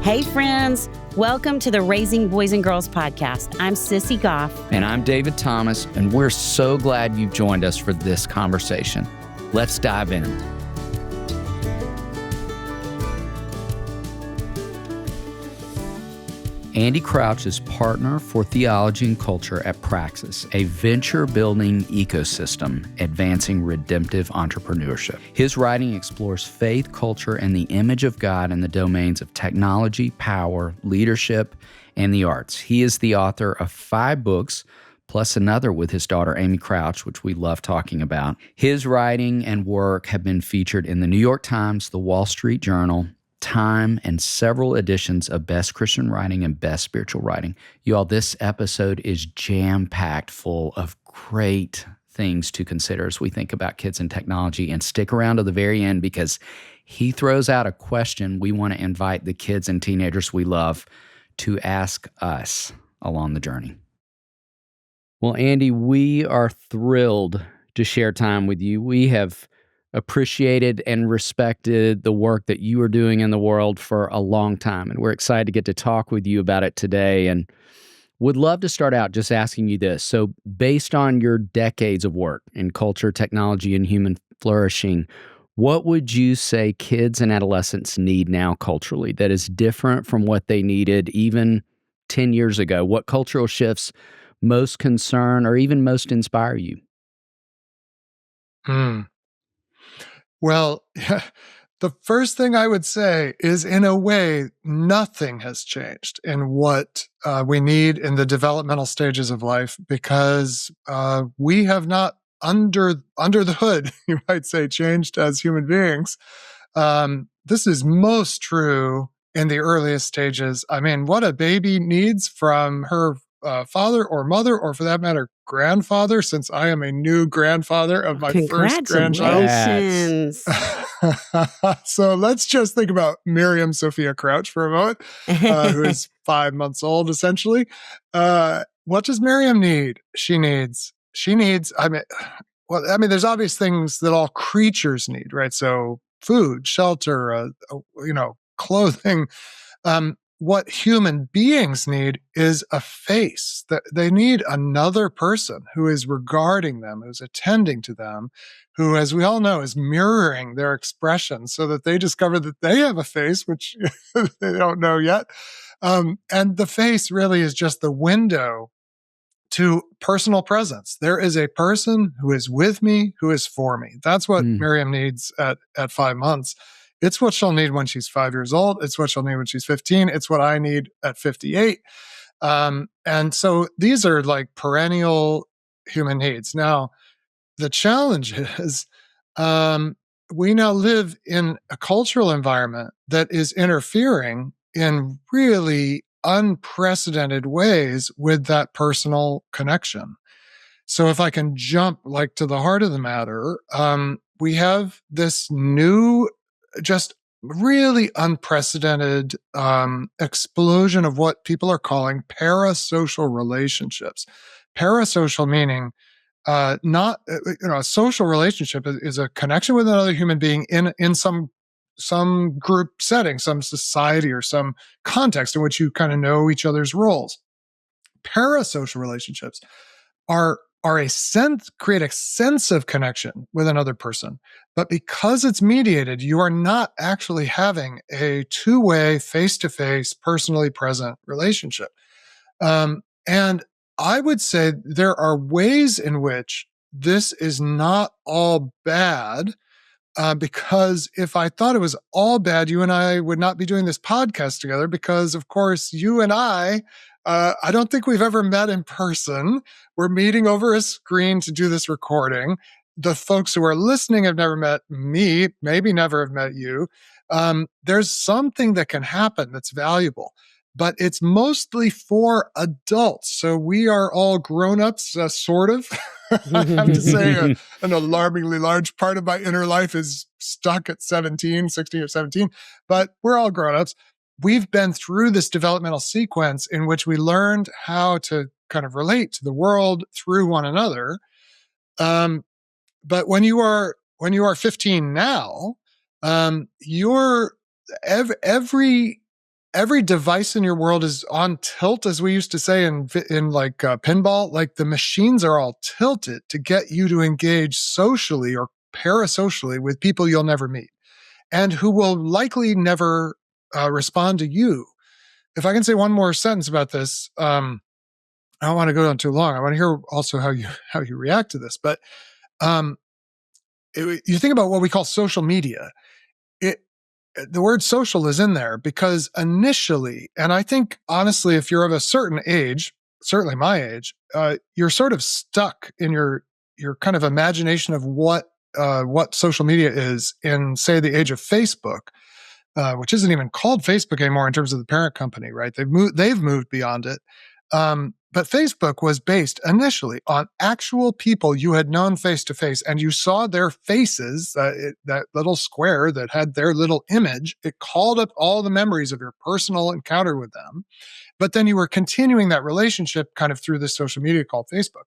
Hey, friends. Welcome to the Raising Boys and Girls podcast. I'm Sissy Goff. And I'm David Thomas, and we're so glad you've joined us for this conversation. Let's dive in. Andy Crouch is partner for theology and culture at Praxis, a venture-building ecosystem advancing redemptive entrepreneurship. His writing explores faith, culture, and the image of God in the domains of technology, power, leadership, and the arts. He is the author of 5 books, plus another with his daughter, Amy Crouch, which we love talking about. His writing and work have been featured in the New York Times, the Wall Street Journal, Time, and several editions of Best Christian Writing and Best Spiritual Writing. You all, this episode is jam-packed full of great things to consider as we think about kids and technology. And stick around to the very end because he throws out a question we want to invite the kids and teenagers we love to ask us along the journey. Well, Andy, we are thrilled to share time with you. We have appreciated and respected the work that you are doing in the world for a long time. And we're excited to get to talk with you about it today. And would love to start out just asking you this. So based on your decades of work in culture, technology, and human flourishing, what would you say kids and adolescents need now culturally that is different from what they needed even 10 years ago? What cultural shifts most concern or even most inspire you? Well, the first thing I would say is, in a way, nothing has changed in what we need in the developmental stages of life because we have not, under the hood, you might say, changed as human beings. This is most true in the earliest stages. I mean, what a baby needs from her father or mother, or for that matter, grandfather, since I am a new grandfather of my first grandchild. Congratulations. So let's just think about Miriam Sophia Crouch for a moment, who is 5 months old, essentially. What does Miriam need? She needs, there's obvious things that all creatures need, right? So food, shelter, clothing. What human beings need is a face. That they need another person who is regarding them, who's attending to them, who, as we all know, is mirroring their expression so that they discover that they have a face, which they don't know yet. And the face really is just the window to personal presence. There is a person who is with me, who is for me. That's what Miriam needs at 5 months. It's what she'll need when she's 5 years old. It's what she'll need when she's 15. It's what I need at 58. And so these are like perennial human needs. Now, the challenge is we now live in a cultural environment that is interfering in really unprecedented ways with that personal connection. So if I can jump like to the heart of the matter, we have this new, just really unprecedented explosion of what people are calling parasocial relationships. Parasocial meaning a social relationship is a connection with another human being in some group setting, some society, or some context in which you kind of know each other's roles. Parasocial relationships create a sense of connection with another person. But because it's mediated, you are not actually having a two-way, face-to-face, personally present relationship. And I would say there are ways in which this is not all bad, because if I thought it was all bad, you and I would not be doing this podcast together because, of course, you and I don't think we've ever met in person. We're meeting over a screen to do this recording. The folks who are listening have never met me, maybe never have met you. There's something that can happen that's valuable, but it's mostly for adults. So we are all grown-ups, sort of. I have to say an alarmingly large part of my inner life is stuck at 16 or 17, but we're all grown-ups. We've been through this developmental sequence in which we learned how to kind of relate to the world through one another. But when you are 15 now, every every device in your world is on tilt, as we used to say in like pinball. Like the machines are all tilted to get you to engage socially or parasocially with people you'll never meet and who will likely never respond to you. If I can say one more sentence about this, I don't want to go on too long. I want to hear also how you react to this. But you think about what we call social media. The word social is in there because initially, and I think honestly, if you're of a certain age, certainly my age, you're sort of stuck in your kind of imagination of what social media is in, say, the age of Facebook, which isn't even called Facebook anymore in terms of the parent company, right? They've moved beyond it. But Facebook was based initially on actual people you had known face to face, and you saw their faces, that little square that had their little image. It called up all the memories of your personal encounter with them. But then you were continuing that relationship kind of through this social media called Facebook.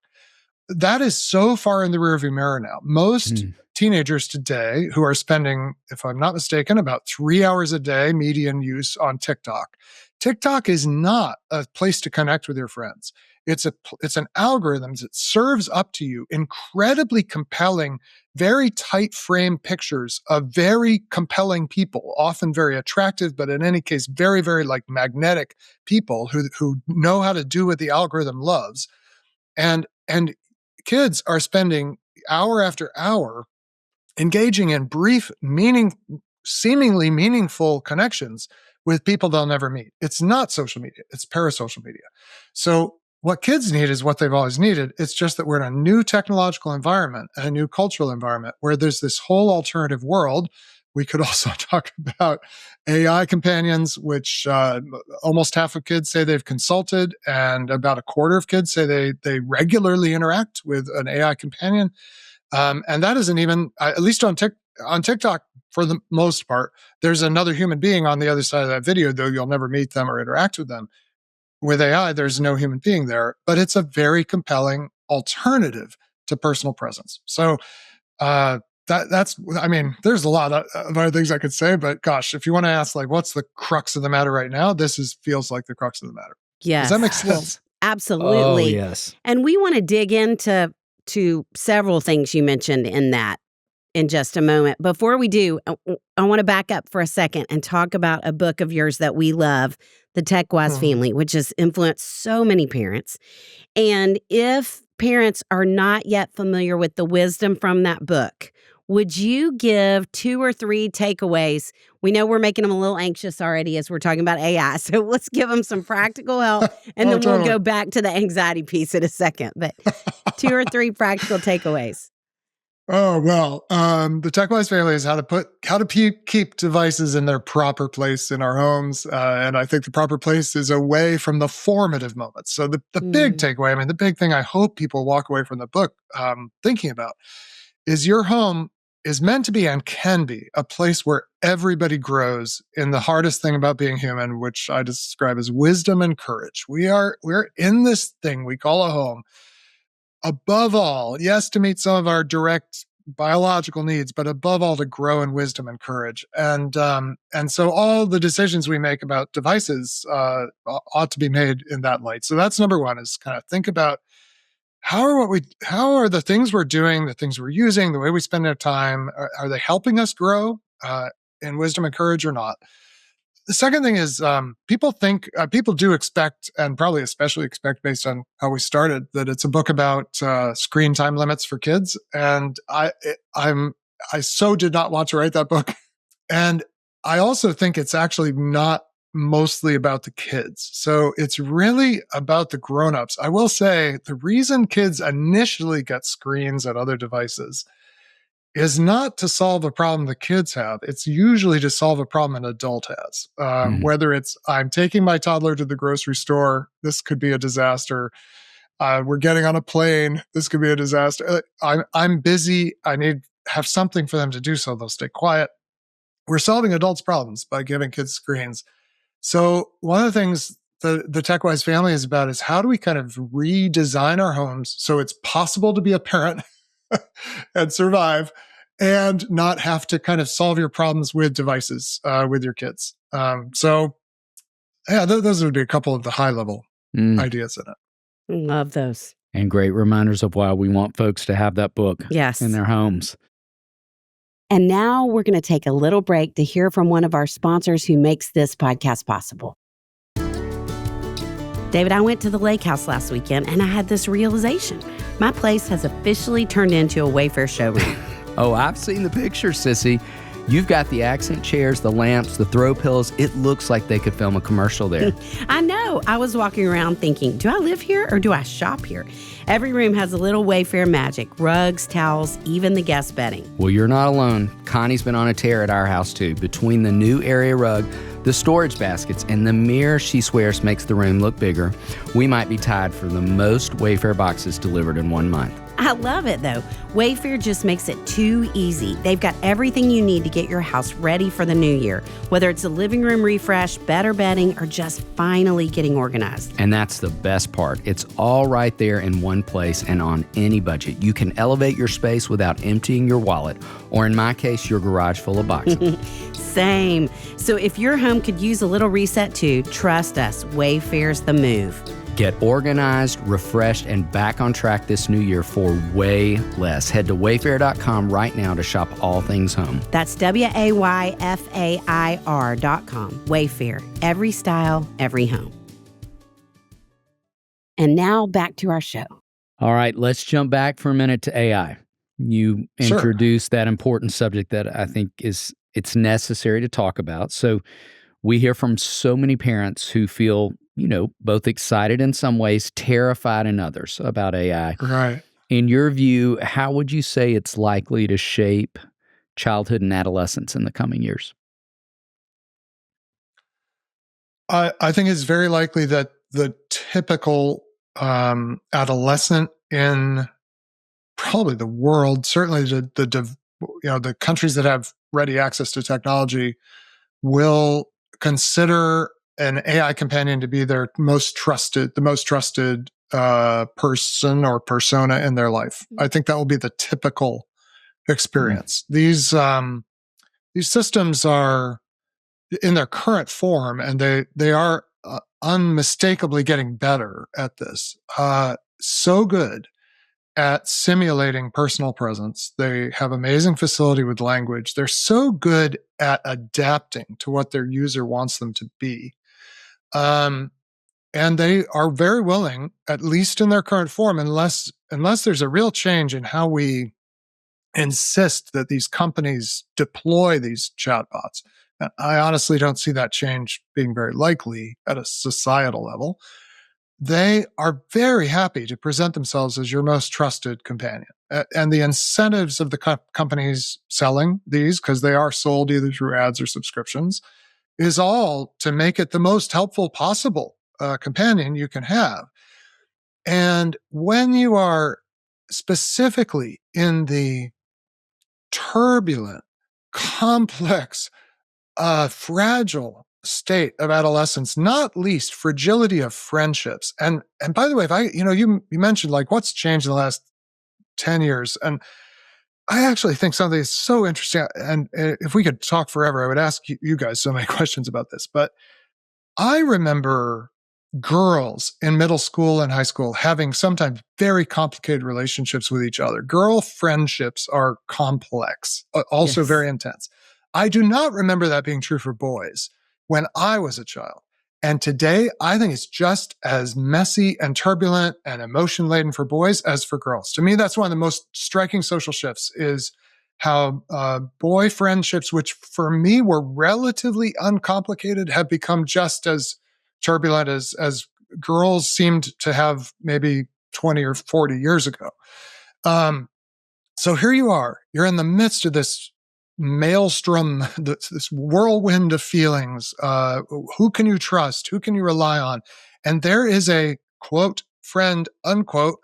That is so far in the rearview mirror now. Most teenagers today who are spending, if I'm not mistaken, about 3 hours a day median use on TikTok. TikTok is not a place to connect with your friends. It's an algorithm that serves up to you incredibly compelling, very tight frame pictures of very compelling people, often very attractive, but in any case, very, very like magnetic people who know how to do what the algorithm loves. And kids are spending hour after hour engaging in brief, seemingly meaningful connections with people they'll never meet. It's not social media. It's parasocial media. So what kids need is what they've always needed. It's just that we're in a new technological environment and a new cultural environment where there's this whole alternative world. We could also talk about AI companions, which almost half of kids say they've consulted, and about a quarter of kids say they regularly interact with an AI companion. And that isn't even, at least on TikTok, for the most part, there's another human being on the other side of that video, though you'll never meet them or interact with them. With AI, there's no human being there, but it's a very compelling alternative to personal presence. So that's, I mean, there's a lot of other things I could say, but gosh, if you want to ask, like, what's the crux of the matter right now? Feels like the crux of the matter. Yes. Does that make sense? Absolutely. Oh, yes. And we want to dig into several things you mentioned in that in just a moment. Before we do, I want to back up for a second and talk about a book of yours that we love, The Tech-Wise Family, which has influenced so many parents. And if parents are not yet familiar with the wisdom from that book, would you give 2 or 3 takeaways? We know we're making them a little anxious already as we're talking about AI, so let's give them some practical help, and then we'll go back to the anxiety piece in a second. But 2 or 3 practical takeaways. Oh, well, the Tech-Wise Family is how to keep devices in their proper place in our homes. And I think the proper place is away from the formative moments. So the big takeaway, I mean, the big thing I hope people walk away from the book thinking about is your home is meant to be and can be a place where everybody grows in the hardest thing about being human, which I describe as wisdom and courage. We're in this thing we call a home. Above all, yes, to meet some of our direct biological needs, but above all, to grow in wisdom and courage. And so all the decisions we make about devices ought to be made in that light. So that's number one, is kind of think about how are the things we're doing, the things we're using, the way we spend our time, are they helping us grow in wisdom and courage or not? The second thing is people do expect, and probably especially expect based on how we started, that it's a book about screen time limits for kids. And I so did not want to write that book. And I also think it's actually not mostly about the kids. So it's really about the grownups. I will say the reason kids initially get screens and other devices is not to solve a problem the kids have. It's usually to solve a problem an adult has. Whether it's, I'm taking my toddler to the grocery store, this could be a disaster. We're getting on a plane, this could be a disaster. I'm busy, I need have something for them to do so they'll stay quiet. We're solving adults' problems by giving kids screens. So one of the things the Tech-Wise Family is about is how do we kind of redesign our homes so it's possible to be a parent and survive and not have to kind of solve your problems with devices with your kids. So Yeah, those would be a couple of the high level Mm. ideas in it. Love those. And great reminders of why we want folks to have that book Yes. in their homes. And now we're going to take a little break to hear from one of our sponsors who makes this podcast possible. David, I went to the lake house last weekend and I had this realization. My place has officially turned into a Wayfair showroom. Oh, I've seen the pictures, Sissy. You've got the accent chairs, the lamps, the throw pillows. It looks like they could film a commercial there. I know. I was walking around thinking, do I live here or do I shop here? Every room has a little Wayfair magic. Rugs, towels, even the guest bedding. Well, you're not alone. Connie's been on a tear at our house, too. Between the new area rug, the storage baskets, and the mirror she swears makes the room look bigger, we might be tied for the most Wayfair boxes delivered in 1 month. I love it, though. Wayfair just makes it too easy. They've got everything you need to get your house ready for the new year, whether it's a living room refresh, better bedding, or just finally getting organized. And that's the best part. It's all right there in one place and on any budget. You can elevate your space without emptying your wallet, or in my case, your garage full of boxes. Same. So if your home could use a little reset too, trust us, Wayfair's the move. Get organized, refreshed, and back on track this new year for way less. Head to wayfair.com right now to shop all things home. That's WAYFAIR.com. Wayfair. Every style, every home. And now back to our show. All right, let's jump back for a minute to AI. You introduced that important subject that I think it's necessary to talk about. So we hear from so many parents who feel, both excited in some ways, terrified in others about AI. Right. In your view, how would you say it's likely to shape childhood and adolescence in the coming years? I think it's very likely that the typical adolescent in probably the world, certainly the countries that have ready access to technology, will consider an AI companion to be the most trusted person or persona in their life. I think that will be the typical experience. Mm-hmm. These systems are in their current form, and they are unmistakably getting better at this. So good at simulating personal presence. They have amazing facility with language. They're so good at adapting to what their user wants them to be. And they are very willing, at least in their current form, unless there's a real change in how we insist that these companies deploy these chatbots. I honestly don't see that change being very likely at a societal level. They are very happy to present themselves as your most trusted companion. And the incentives of the companies selling these, because they are sold either through ads or subscriptions, is all to make it the most helpful possible companion you can have. And when you are specifically in the turbulent, complex, fragile state of adolescence, not least fragility of friendships. And by the way, if you mentioned like what's changed in the last 10 years. And I actually think something is so interesting. And if we could talk forever, I would ask you guys so many questions about this. But I remember girls in middle school and high school having sometimes very complicated relationships with each other. Girl friendships are complex, also very intense. I do not remember that being true for boys when I was a child. And today, I think it's just as messy and turbulent and emotion-laden for boys as for girls. To me, that's one of the most striking social shifts is how boy friendships, which for me were relatively uncomplicated, have become just as turbulent as girls seemed to have maybe 20 or 40 years ago. So here you are. You're in the midst of this maelstrom, this whirlwind of feelings. Who can you trust? Who can you rely on? And there is a, quote, friend, unquote,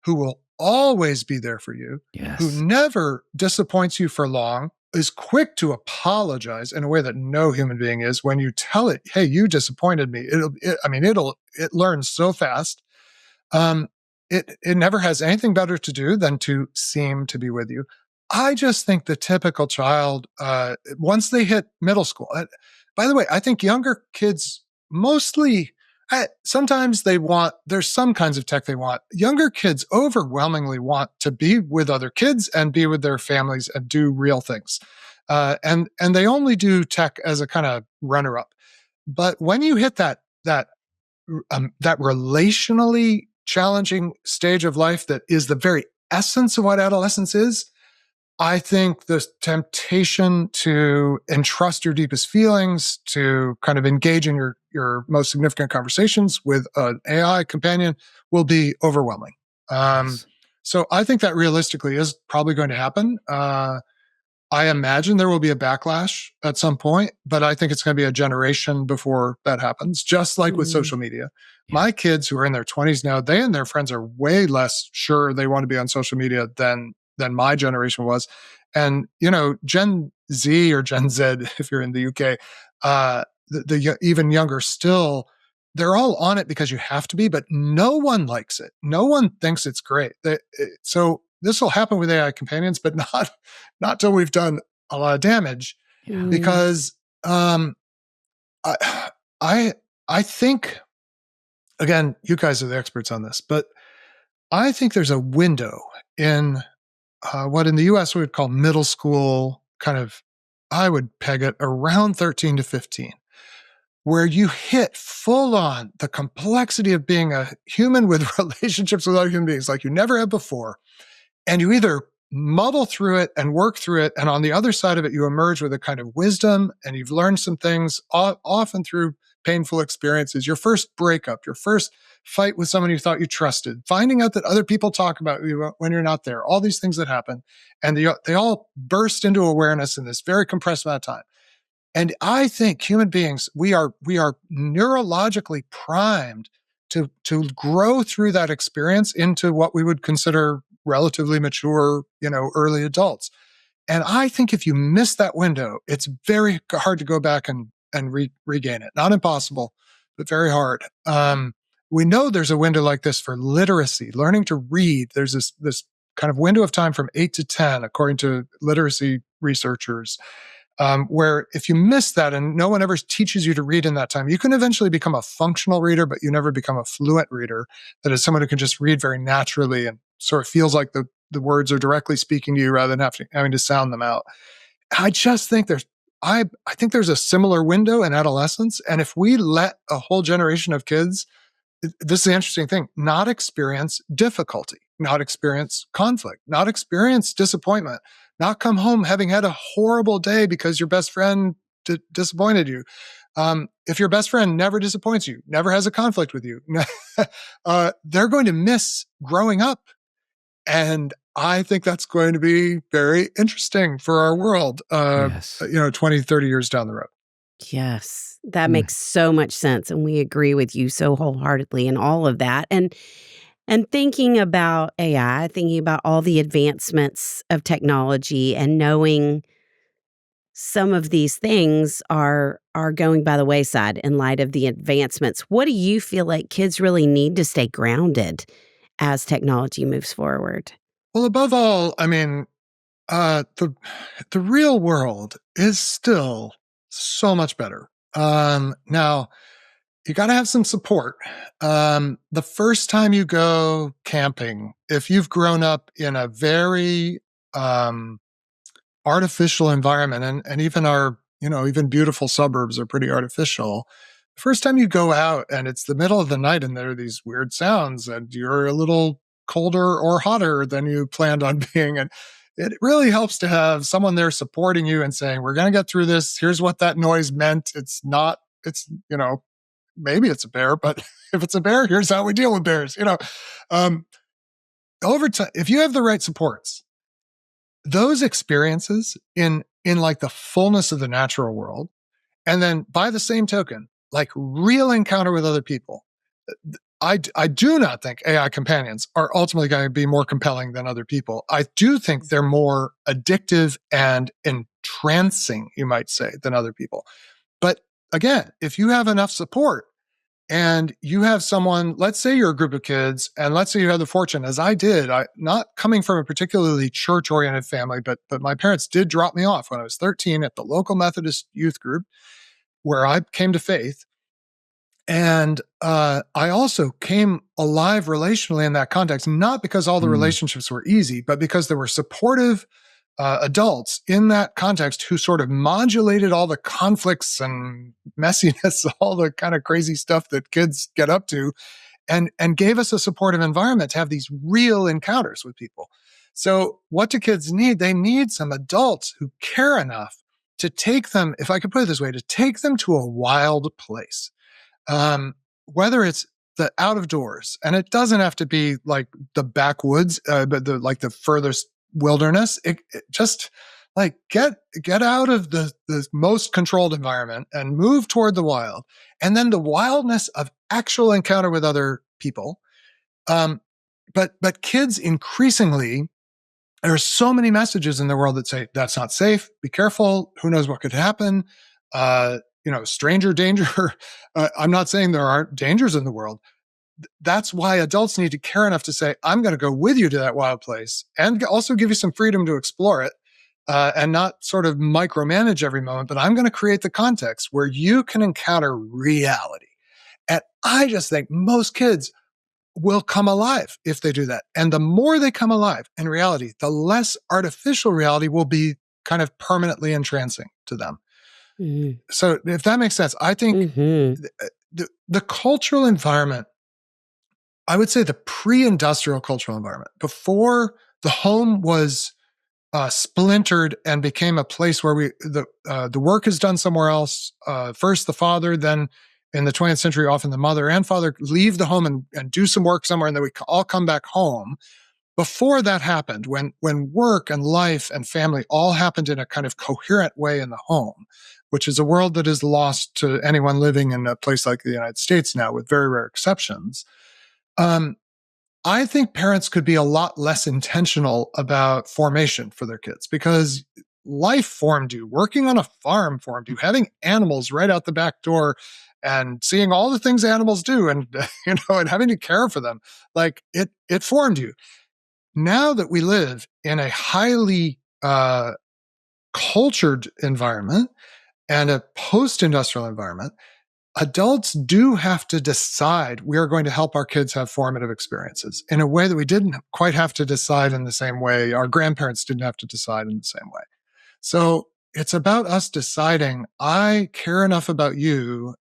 who will always be there for you, who never disappoints you for long, is quick to apologize in a way that no human being is when you tell it, hey, you disappointed me. It learns so fast. It never has anything better to do than to seem to be with you. I just think the typical child, once they hit middle school, by the way, I think younger kids mostly, sometimes there's some kinds of tech they want. Younger kids overwhelmingly want to be with other kids and be with their families and do real things. And they only do tech as a kind of runner up. But when you hit that relationally challenging stage of life that is the very essence of what adolescence is, I think the temptation to entrust your deepest feelings, to kind of engage in your most significant conversations with an AI companion will be overwhelming. Yes. So I think that realistically is probably going to happen. I imagine there will be a backlash at some point, but I think it's going to be a generation before that happens, just like with social media. Yeah. My kids who are in their 20s now, they and their friends are way less sure they want to be on social media than my generation was. And, Gen Z or Gen Z, if you're in the UK, the even younger still, they're all on it because you have to be, but no one likes it. No one thinks it's great. So this will happen with AI companions, but not till we've done a lot of damage. Mm. Because I think, again, you guys are the experts on this, but I think there's a window in what in the US we would call middle school, kind of, I would peg it around 13 to 15, where you hit full on the complexity of being a human with relationships with other human beings like you never have before. And you either muddle through it and work through it, and on the other side of it, you emerge with a kind of wisdom, and you've learned some things, often through painful experiences. Your first breakup, your first fight with someone you thought you trusted, finding out that other people talk about you when you're not there, all these things that happen. And they all burst into awareness in this very compressed amount of time. And I think human beings, we are neurologically primed to grow through that experience into what we would consider relatively mature, early adults. And I think if you miss that window, it's very hard to go back and regain it. Not impossible, but very hard. We know there's a window like this for literacy, learning to read. There's this kind of window of time from 8 to 10, according to literacy researchers, where if you miss that and no one ever teaches you to read in that time, you can eventually become a functional reader, but you never become a fluent reader. That is someone who can just read very naturally and sort of feels like the words are directly speaking to you rather than having to sound them out. I just think I think there's a similar window in adolescence. And if we let a whole generation of kids, this is the interesting thing, not experience difficulty, not experience conflict, not experience disappointment, not come home having had a horrible day because your best friend disappointed you. If your best friend never disappoints you, never has a conflict with you, they're going to miss growing up. And I think that's going to be very interesting for our world, Yes. 20, 30 years down the road. Yes, that makes so much sense, and we agree with you so wholeheartedly in all of that. And thinking about AI, thinking about all the advancements of technology and knowing some of these things are going by the wayside in light of the advancements. What do you feel like kids really need to stay grounded as technology moves forward? Well, above all, I mean, the real world is still so much better. Now, you got to have some support. The first time you go camping, if you've grown up in a very artificial environment, and even our, even beautiful suburbs are pretty artificial. The first time you go out and it's the middle of the night and there are these weird sounds and you're a little colder or hotter than you planned on being. And it really helps to have someone there supporting you and saying, we're going to get through this. Here's what that noise meant. Maybe it's a bear, but if it's a bear, here's how we deal with bears. Over time, if you have the right supports, those experiences in like the fullness of the natural world, and then by the same token, like real encounter with other people, I do not think AI companions are ultimately going to be more compelling than other people. I do think they're more addictive and entrancing, you might say, than other people. But again, if you have enough support and you have someone, let's say you're a group of kids, and let's say you have the fortune, as I did, not coming from a particularly church-oriented family, but my parents did drop me off when I was 13 at the local Methodist youth group where I came to faith. And I also came alive relationally in that context, not because all the relationships were easy, but because there were supportive adults in that context who sort of modulated all the conflicts and messiness, all the kind of crazy stuff that kids get up to, and gave us a supportive environment to have these real encounters with people. So what do kids need? They need some adults who care enough to take them, if I could put it this way, to take them to a wild place. Whether it's the out of doors, and it doesn't have to be like the backwoods, but the furthest wilderness. It just like get out of the most controlled environment and move toward the wild, and then the wildness of actual encounter with other people. But kids increasingly, there are so many messages in the world that say that's not safe. Be careful. Who knows what could happen? Stranger danger. I'm not saying there aren't dangers in the world. That's why adults need to care enough to say, I'm going to go with you to that wild place and also give you some freedom to explore it and not sort of micromanage every moment. But I'm going to create the context where you can encounter reality. And I just think most kids will come alive if they do that. And the more they come alive in reality, the less artificial reality will be kind of permanently entrancing to them. Mm-hmm. So if that makes sense, I think the cultural environment, I would say the pre-industrial cultural environment, before the home was splintered and became a place where the work is done somewhere else. First the father, then in the 20th century, often the mother and father leave the home and do some work somewhere, and then we all come back home. Before that happened, when work and life and family all happened in a kind of coherent way in the home, which is a world that is lost to anyone living in a place like the United States now, with very rare exceptions. I think parents could be a lot less intentional about formation for their kids because life formed you. Working on a farm formed you. Having animals right out the back door and seeing all the things animals do and, and having to care for them, like it formed you. Now that we live in a highly cultured environment and a post-industrial environment, adults do have to decide we are going to help our kids have formative experiences in a way that we didn't quite have to decide in the same way. Our grandparents didn't have to decide in the same way. So it's about us deciding, I care enough about you,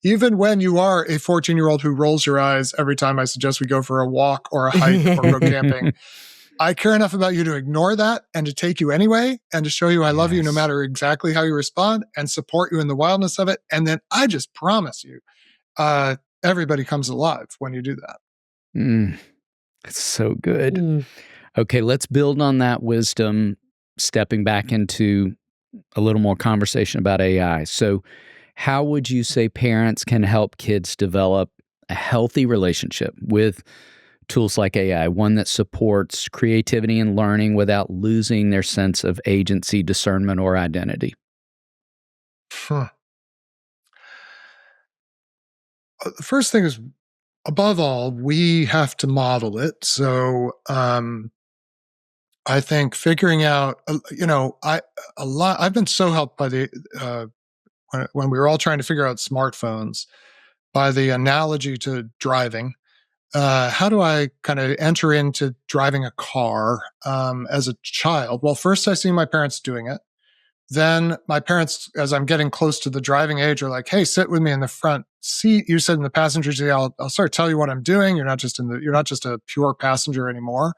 even when you are a 14-year-old who rolls your eyes every time I suggest we go for a walk or a hike or go camping. I care enough about you to ignore that and to take you anyway and to show you I love you no matter exactly how you respond and support you in the wildness of it. And then I just promise you, everybody comes alive when you do that. It's so good. Okay, let's build on that wisdom, stepping back into a little more conversation about AI. So how would you say parents can help kids develop a healthy relationship with tools like AI, one that supports creativity and learning without losing their sense of agency, discernment, or identity? The first thing is, above all, we have to model it. So I think figuring out, I've been so helped by when we were all trying to figure out smartphones, by the analogy to driving. How do I kind of enter into driving a car as a child? Well, first I see my parents doing it. Then my parents, as I'm getting close to the driving age, are like, "Hey, sit with me in the front seat." You said in the passenger seat, "I'll sort of tell you what I'm doing. You're not just a pure passenger anymore."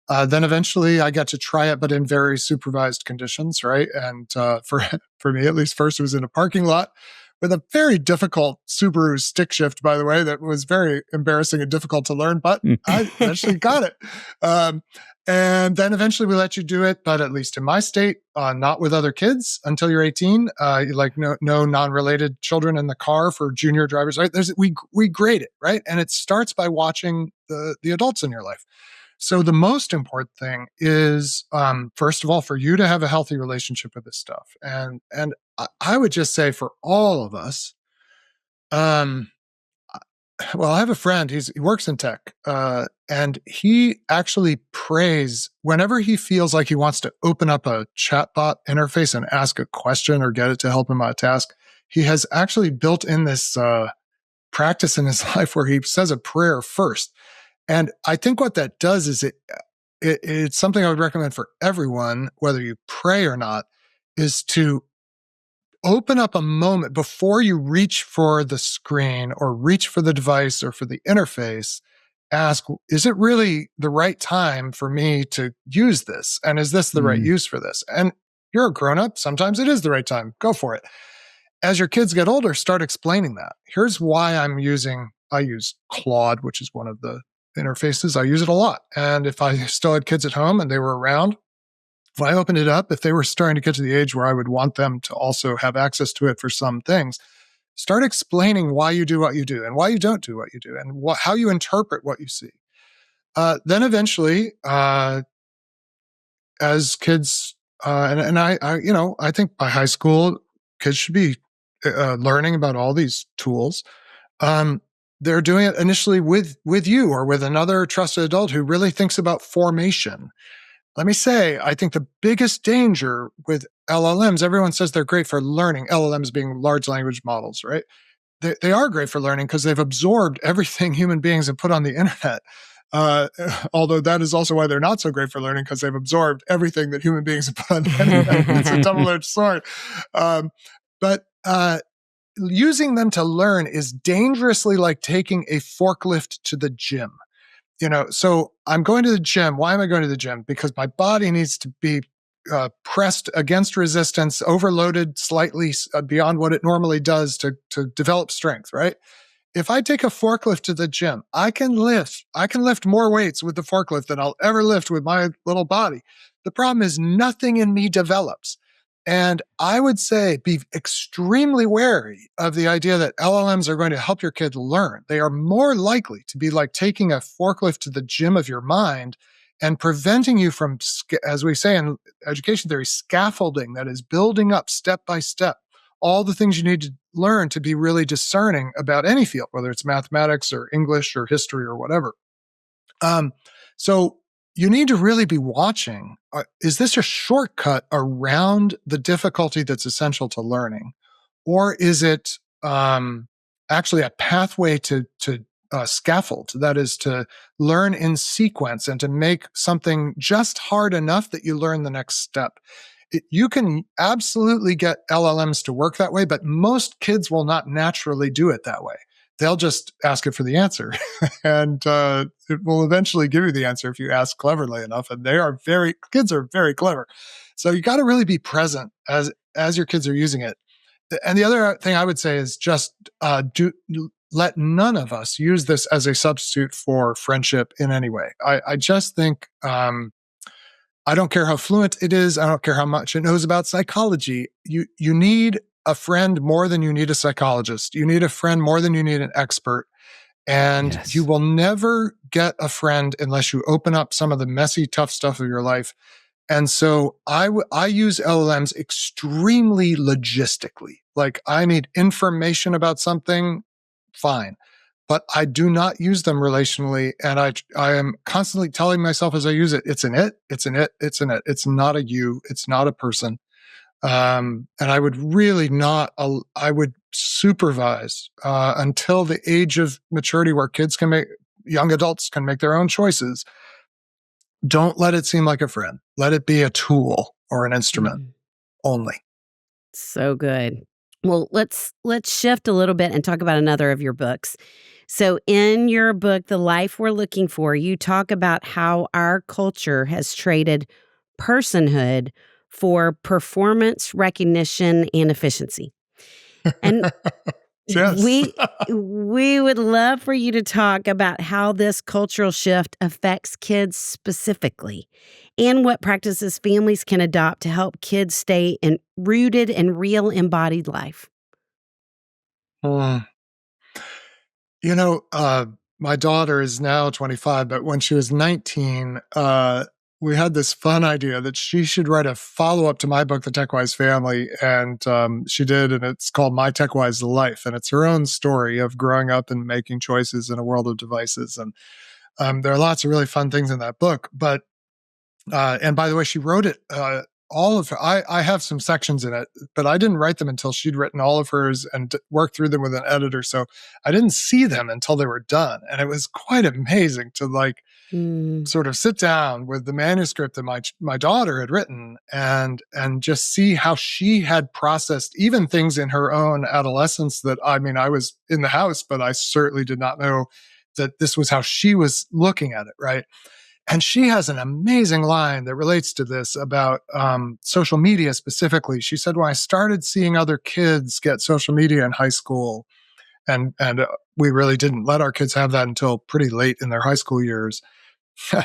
Then eventually I got to try it, but in very supervised conditions, right? And for me, at least, first it was in a parking lot with a very difficult Subaru stick shift, by the way, that was very embarrassing and difficult to learn, but I eventually got it. And then eventually we let you do it, but at least in my state, not with other kids until you're 18. No non-related children in the car for junior drivers. Right? We grade it, right? And it starts by watching the adults in your life. So the most important thing is, first of all, for you to have a healthy relationship with this stuff. And I would just say for all of us, well, I have a friend, he works in tech, and he actually prays whenever he feels like he wants to open up a chatbot interface and ask a question or get it to help him on a task. he has actually built in this practice in his life where he says a prayer first. And I think what that does is it's something I would recommend for everyone, whether you pray or not, is to open up a moment before you reach for the screen or reach for the device or for the interface. Ask, is it really the right time for me to use this? And is this the right use for this? And you're a grown-up. Sometimes it is the right time. Go for it. As your kids get older, start explaining that. Here's why I use Claude, which is one of the interfaces. I use it a lot. And if I still had kids at home and they were around, if I opened it up, if they were starting to get to the age where I would want them to also have access to it for some things, start explaining why you do what you do and why you don't do what you do and how you interpret what you see. Then eventually, as kids, I think by high school, kids should be learning about all these tools. They're doing it initially with you or with another trusted adult who really thinks about formation. Let me say, I think the biggest danger with LLMs, everyone says they're great for learning, LLMs being large language models, right? They are great for learning because they've absorbed everything human beings have put on the internet. Although that is also why they're not so great for learning, because they've absorbed everything that human beings have put on the internet. It's a double-edged sword. But using them to learn is dangerously like taking a forklift to the gym. So I'm going to the gym. Why am I going to the gym? Because my body needs to be pressed against resistance, overloaded slightly beyond what it normally does to develop strength, right? If I take a forklift to the gym, I can lift more weights with the forklift than I'll ever lift with my little body. The problem is nothing in me develops. And I would say be extremely wary of the idea that LLMs are going to help your kid learn. They are more likely to be like taking a forklift to the gym of your mind and preventing you from, as we say in education theory, scaffolding that is building up step by step all the things you need to learn to be really discerning about any field, whether it's mathematics or English or history or whatever. So you need to really be watching. Is this a shortcut around the difficulty that's essential to learning? Or is it actually a pathway to scaffold? That is to learn in sequence and to make something just hard enough that you learn the next step. You can absolutely get LLMs to work that way, but most kids will not naturally do it that way. They'll just ask it for the answer and it will eventually give you the answer if you ask cleverly enough. And kids are very clever. So you got to really be present as your kids are using it. And the other thing I would say is just let none of us use this as a substitute for friendship in any way. I just think, I don't care how fluent it is. I don't care how much it knows about psychology. You need a friend more than you need a psychologist. You need a friend more than you need an expert. And Yes. You will never get a friend unless you open up some of the messy, tough stuff of your life. And so I use LLMs extremely logistically. Like I need information about something, fine. But I do not use them relationally. And I am constantly telling myself as I use it, it's an it, it's an it, it's an it. It's not a you, it's not a person. And I would really I would supervise until the age of maturity where young adults can make their own choices. Don't let it seem like a friend. Let it be a tool or an instrument only. So good. Well, let's shift a little bit and talk about another of your books. So in your book, The Life We're Looking For, you talk about how our culture has traded personhood for performance, recognition, and efficiency. And Yes. we would love for you to talk about how this cultural shift affects kids specifically and what practices families can adopt to help kids stay rooted in real embodied life. My daughter is now 25, but when she was 19, we had this fun idea that she should write a follow-up to my book, The TechWise Family, and she did, and it's called My TechWise Life, and it's her own story of growing up and making choices in a world of devices, and there are lots of really fun things in that book, but and by the way, she wrote it all of her. I have some sections in it, but I didn't write them until she'd written all of hers and worked through them with an editor. So I didn't see them until they were done. And it was quite amazing to like sort of sit down with the manuscript that my daughter had written and just see how she had processed even things in her own adolescence that, I mean, I was in the house, but I certainly did not know that this was how she was looking at it, right? And she has an amazing line that relates to this about social media specifically. She said, when I started seeing other kids get social media in high school, and we really didn't let our kids have that until pretty late in their high school years,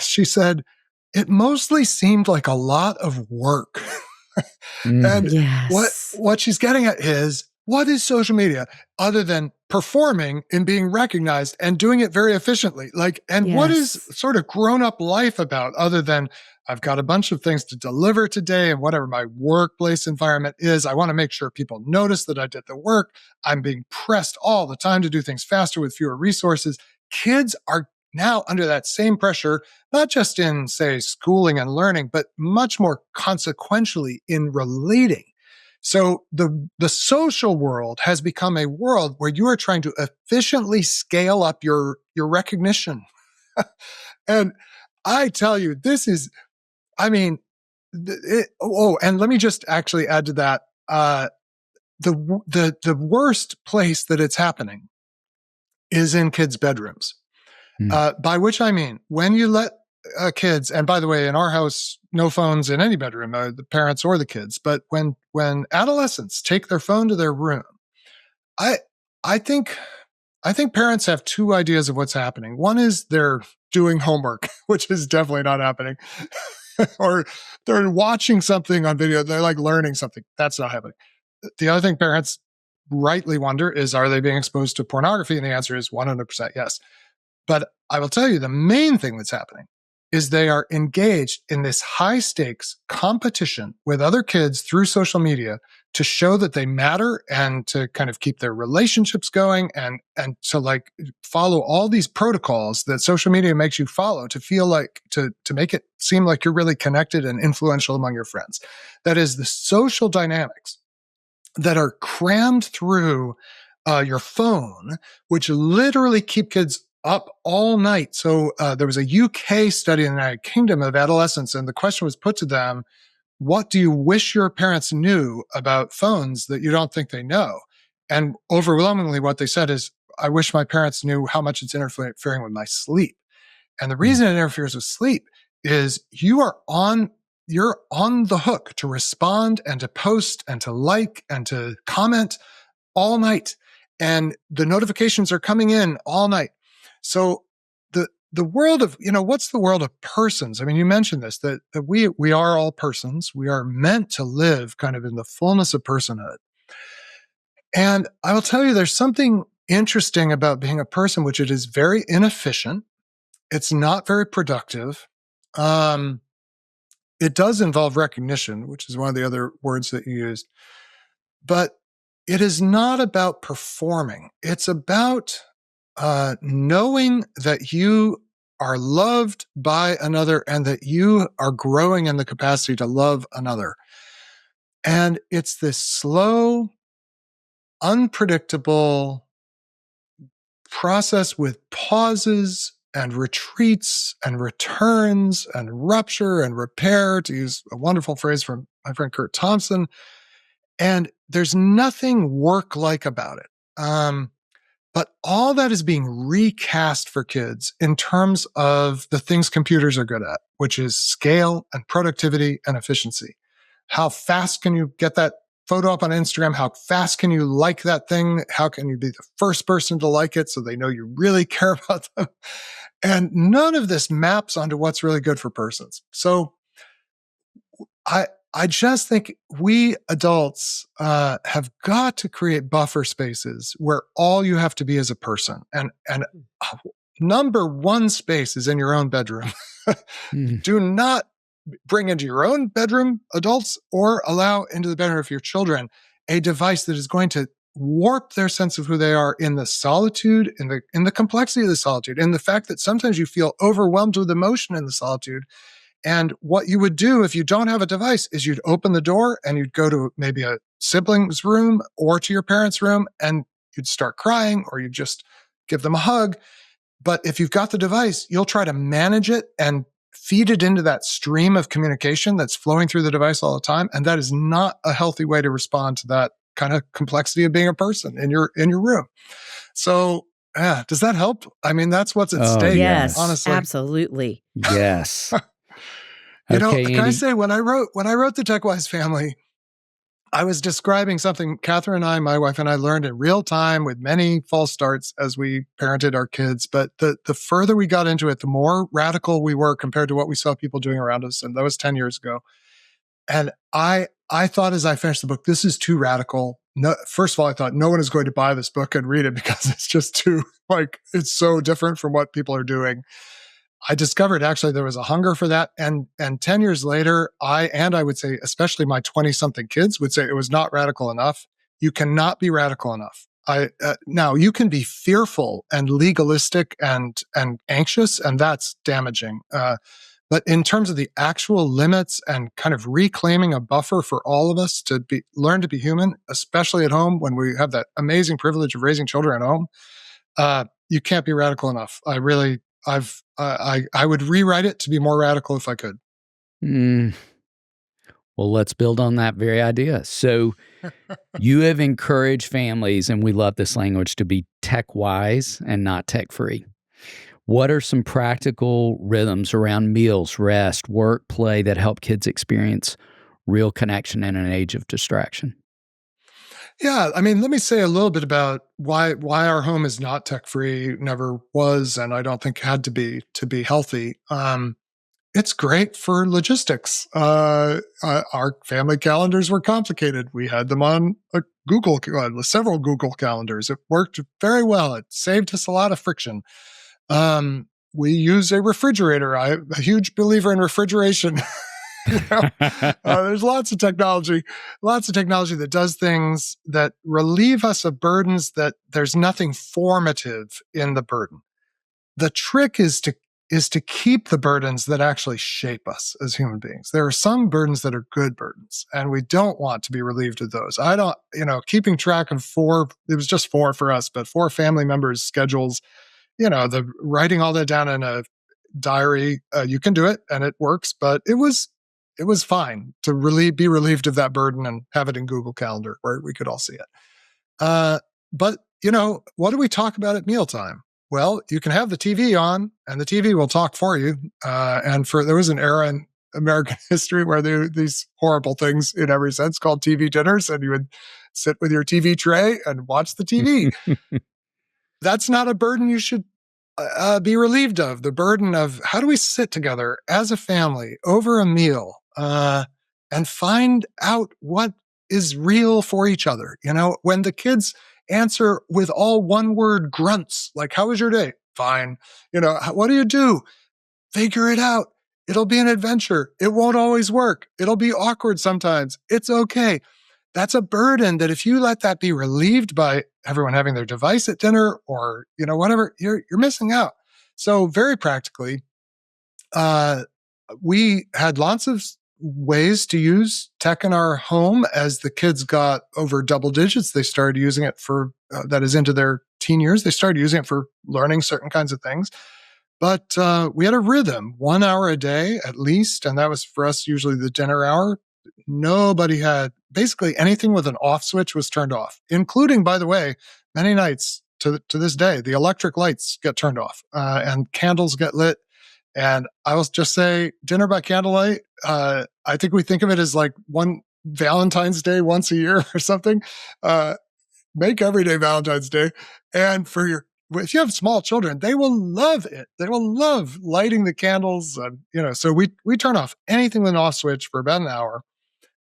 she said, it mostly seemed like a lot of work. And Yes. what she's getting at is, what is social media other than performing and being recognized and doing it very efficiently? Like, and what is sort of grown-up life about other than I've got a bunch of things to deliver today and whatever my workplace environment is, I want to make sure people notice that I did the work. I'm being pressed all the time to do things faster with fewer resources. Kids are now under that same pressure, not just in, say, schooling and learning, but much more consequentially in relating. So the social world has become a world where you are trying to efficiently scale up your recognition. And I tell you, this is, I mean, and let me just actually add to that, the worst place that it's happening is in kids' bedrooms. By which I mean, when you let kids, and by the way, in our house, no phones in any bedroom, the parents or the kids, but when adolescents take their phone to their room, I think parents have two ideas of what's happening. One is they're doing homework, which is definitely not happening. Or they're watching something on video, they're like learning something. That's not happening. The other thing parents rightly wonder is, are they being exposed to pornography? And the answer is 100% yes. But I will tell you, the main thing that's happening is they are engaged in this high stakes competition with other kids through social media to show that they matter and to kind of keep their relationships going and to like follow all these protocols that social media makes you follow to feel like, to make it seem like you're really connected and influential among your friends. That is the social dynamics that are crammed through your phone, which literally keep kids up all night. So there was a UK study in the United Kingdom of adolescents, and the question was put to them, what do you wish your parents knew about phones that you don't think they know? And overwhelmingly what they said is, I wish my parents knew how much it's interfering with my sleep. And the reason it interferes with sleep is you're on the hook to respond and to post and to like and to comment all night. And the notifications are coming in all night. So the world of, what's the world of persons? I mean, you mentioned this, that we are all persons. We are meant to live kind of in the fullness of personhood. And I will tell you, there's something interesting about being a person, which it is very inefficient. It's not very productive. It does involve recognition, which is one of the other words that you used. But it is not about performing. It's about knowing that you are loved by another and that you are growing in the capacity to love another. And it's this slow, unpredictable process with pauses and retreats and returns and rupture and repair, to use a wonderful phrase from my friend Kurt Thompson. And there's nothing work-like about it. But all that is being recast for kids in terms of the things computers are good at, which is scale and productivity and efficiency. How fast can you get that photo up on Instagram? How fast can you like that thing? How can you be the first person to like it so they know you really care about them? And none of this maps onto what's really good for persons. So I just think we adults have got to create buffer spaces where all you have to be is a person. And number one space is in your own bedroom. Do not bring into your own bedroom, adults, or allow into the bedroom of your children a device that is going to warp their sense of who they are in the solitude, in the complexity of the solitude, in the fact that sometimes you feel overwhelmed with emotion in the solitude. And what you would do if you don't have a device is you'd open the door and you'd go to maybe a sibling's room or to your parents' room, and you'd start crying, or you'd just give them a hug. But if you've got the device, you'll try to manage it and feed it into that stream of communication that's flowing through the device all the time. And that is not a healthy way to respond to that kind of complexity of being a person in your room. So, yeah, does that help? I mean, that's what's at stake. Yes, honestly, absolutely. Yes. Can Andy. I say, when I wrote the TechWise Family, I was describing something Catherine and I, my wife and I, learned in real time with many false starts as we parented our kids. But the further we got into it, the more radical we were compared to what we saw people doing around us. And that was 10 years ago. And I thought, as I finished the book, this is too radical. No, first of all, I thought no one is going to buy this book and read it because it's just too, it's so different from what people are doing. I discovered actually there was a hunger for that. And 10 years later, I would say, especially my 20-something kids would say it was not radical enough. You cannot be radical enough. Now you can be fearful and legalistic and anxious, and that's damaging. But in terms of the actual limits and kind of reclaiming a buffer for all of us to learn to be human, especially at home when we have that amazing privilege of raising children at home, you can't be radical enough. I would rewrite it to be more radical if I could. Well, let's build on that very idea. So you have encouraged families, and we love this language, to be tech wise and not tech free. What are some practical rhythms around meals, rest, work, play that help kids experience real connection in an age of distraction? Yeah, I mean, let me say a little bit about why our home is not tech-free, never was, and I don't think had to be healthy. It's great for logistics. Our family calendars were complicated. We had them on several Google calendars. It worked very well. It saved us a lot of friction. We use a refrigerator. I'm a huge believer in refrigeration. There's lots of technology that does things that relieve us of burdens that there's nothing formative in the burden. The trick is to keep the burdens that actually shape us as human beings. There are some burdens that are good burdens, and we don't want to be relieved of those. Keeping track of it was just four for us, but 4 family members' schedules, the writing all that down in a diary, you can do it and it works, but it was fine to be relieved of that burden and have it in Google Calendar where we could all see it. But what do we talk about at mealtime? Well, you can have the TV on and the TV will talk for you. There was an era in American history where there were these horrible things in every sense called TV dinners, and you would sit with your TV tray and watch the TV. That's not a burden you should be relieved of. The burden of how do we sit together as a family over a meal and find out what is real for each other. When the kids answer with all one-word grunts, like, how was your day? Fine. What do you do? Figure it out. It'll be an adventure. It won't always work. It'll be awkward sometimes. It's okay. That's a burden that if you let that be relieved by everyone having their device at dinner or, whatever, you're missing out. So very practically, we had lots of ways to use tech in our home. As the kids got over double digits, they started using it for, that is into their teen years, they started using it for learning certain kinds of things. But we had a rhythm, 1 hour a day at least, and that was for us usually the dinner hour. Nobody had, basically anything with an off switch was turned off, including, by the way, many nights to this day, the electric lights get turned off and candles get lit. And I will just say, dinner by candlelight, I think we think of it as like one Valentine's Day once a year or something. Make every day Valentine's Day. And if you have small children, they will love it. They will love lighting the candles. So we turn off anything with an off switch for about an hour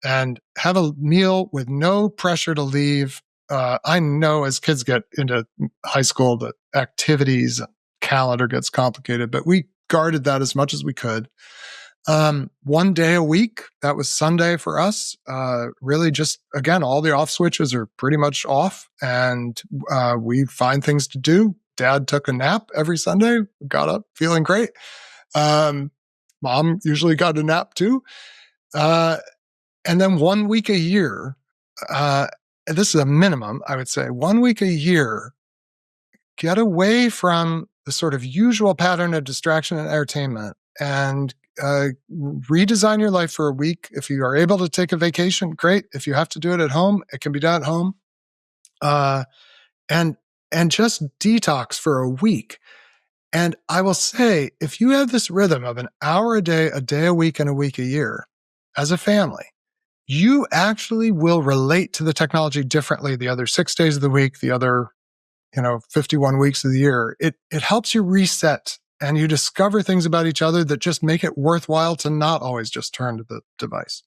and have a meal with no pressure to leave. I know as kids get into high school, the activities and calendar gets complicated, but we guarded that as much as we could. 1 day a week, that was Sunday for us. Really just, again, all the off switches are pretty much off, and we find things to do. Dad took a nap every Sunday, got up feeling great. Mom usually got a nap too. And then 1 week a year, this is a minimum, I would say, 1 week a year, get away from the sort of usual pattern of distraction and entertainment and redesign your life for a week. If you are able to take a vacation, great. If you have to do it at home, it can be done at home. And just detox for a week. And I will say, if you have this rhythm of an hour a day a week, and a week a year as a family, you actually will relate to the technology differently the other 6 days of the week, the other 51 weeks of the year. It helps you reset, and you discover things about each other that just make it worthwhile to not always just turn to the device.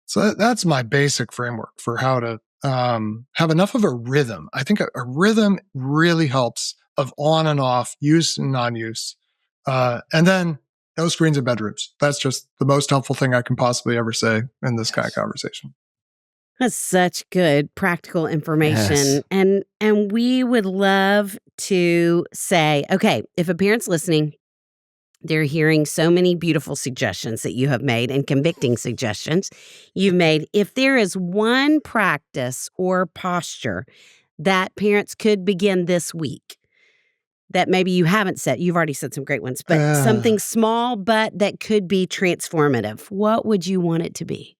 So that's my basic framework for how to have enough of a rhythm. I think a rhythm really helps of on and off, use and non-use. And then no screens in bedrooms. That's just the most helpful thing I can possibly ever say in this kind of conversation. That's such good practical information. Yes. And we would love to say, okay, if a parent's listening, they're hearing so many beautiful suggestions that you have made and convicting suggestions you've made. If there is one practice or posture that parents could begin this week that maybe you haven't said, you've already said some great ones, but something small but that could be transformative, what would you want it to be?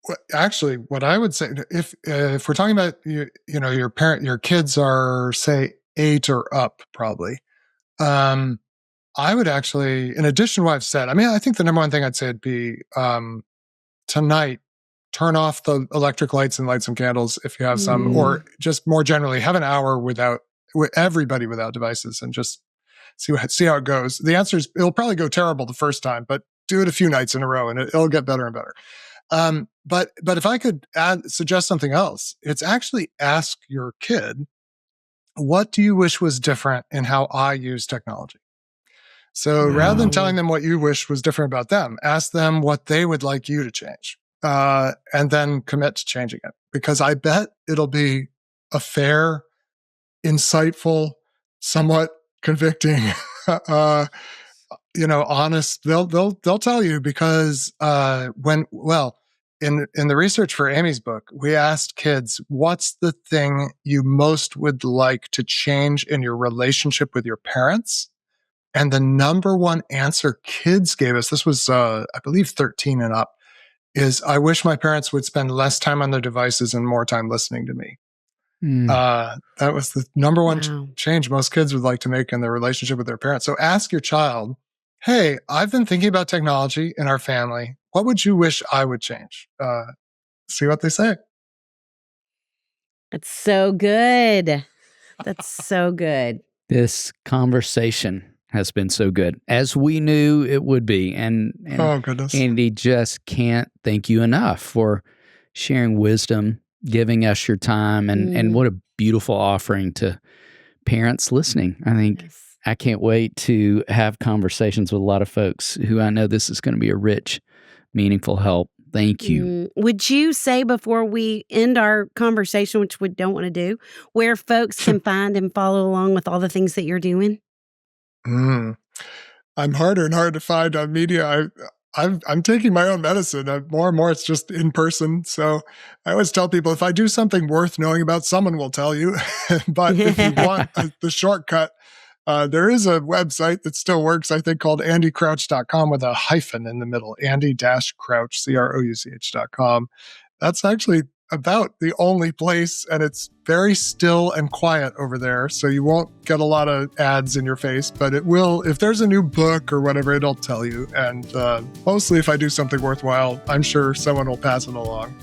Well, actually, what I would say, if we're talking about your kids are, say, 8 or up, probably. I would actually, in addition to what I've said, I think the number one thing I'd say would be tonight, turn off the electric lights and light some candles if you have some, or just more generally, have an hour with everybody without devices and just see how it goes. The answer is it'll probably go terrible the first time, but do it a few nights in a row and it'll get better and better. But if I could suggest something else, it's actually ask your kid, what do you wish was different in how I use technology? So rather than telling them what you wish was different about them, ask them what they would like you to change, and then commit to changing it. Because I bet it'll be a fair, insightful, somewhat convicting, honest. They'll tell you because in the research for Amy's book, we asked kids, what's the thing you most would like to change in your relationship with your parents? And the number one answer kids gave us, this was, I believe, 13 and up, is I wish my parents would spend less time on their devices and more time listening to me. That was the number one change most kids would like to make in their relationship with their parents. So ask your child, hey, I've been thinking about technology in our family. What would you wish I would change? See what they say. It's so good. That's so good. This conversation has been so good, as we knew it would be. And oh, goodness. Andy, just can't thank you enough for sharing wisdom, giving us your time, and what a beautiful offering to parents listening. I think I can't wait to have conversations with a lot of folks who I know this is going to be a rich, meaningful help. Thank you. Would you say before we end our conversation, which we don't want to do, where folks can find and follow along with all the things that you're doing? I'm harder and harder to find on media. I'm taking my own medicine. More and more, it's just in person. So I always tell people, if I do something worth knowing about, someone will tell you. But if you want the shortcut, there is a website that still works, I think, called andycrouch.com with a hyphen in the middle, Andy-Crouch, CROUCH.com. That's actually about the only place, and it's very still and quiet over there, so you won't get a lot of ads in your face, but it will, if there's a new book or whatever, it'll tell you. And mostly if I do something worthwhile, I'm sure someone will pass it along.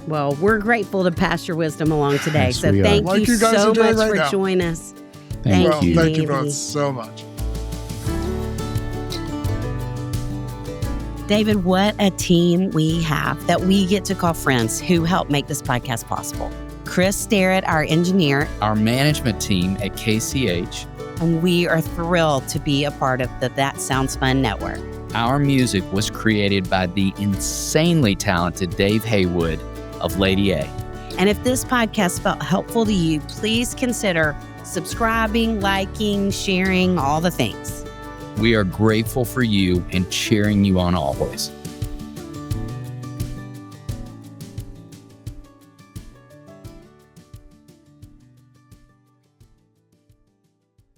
Well, we're grateful to pass your wisdom along today. Yes, so thank like you guys so are doing much right for now. joining us. Thank you. Thank you Andy. both so much. David, what a team we have that we get to call friends who help make this podcast possible. Chris Starrett, our engineer. Our management team at KCH. And we are thrilled to be a part of the That Sounds Fun network. Our music was created by the insanely talented Dave Haywood of Lady A. And if this podcast felt helpful to you, please consider subscribing, liking, sharing, all the things. We are grateful for you and cheering you on always.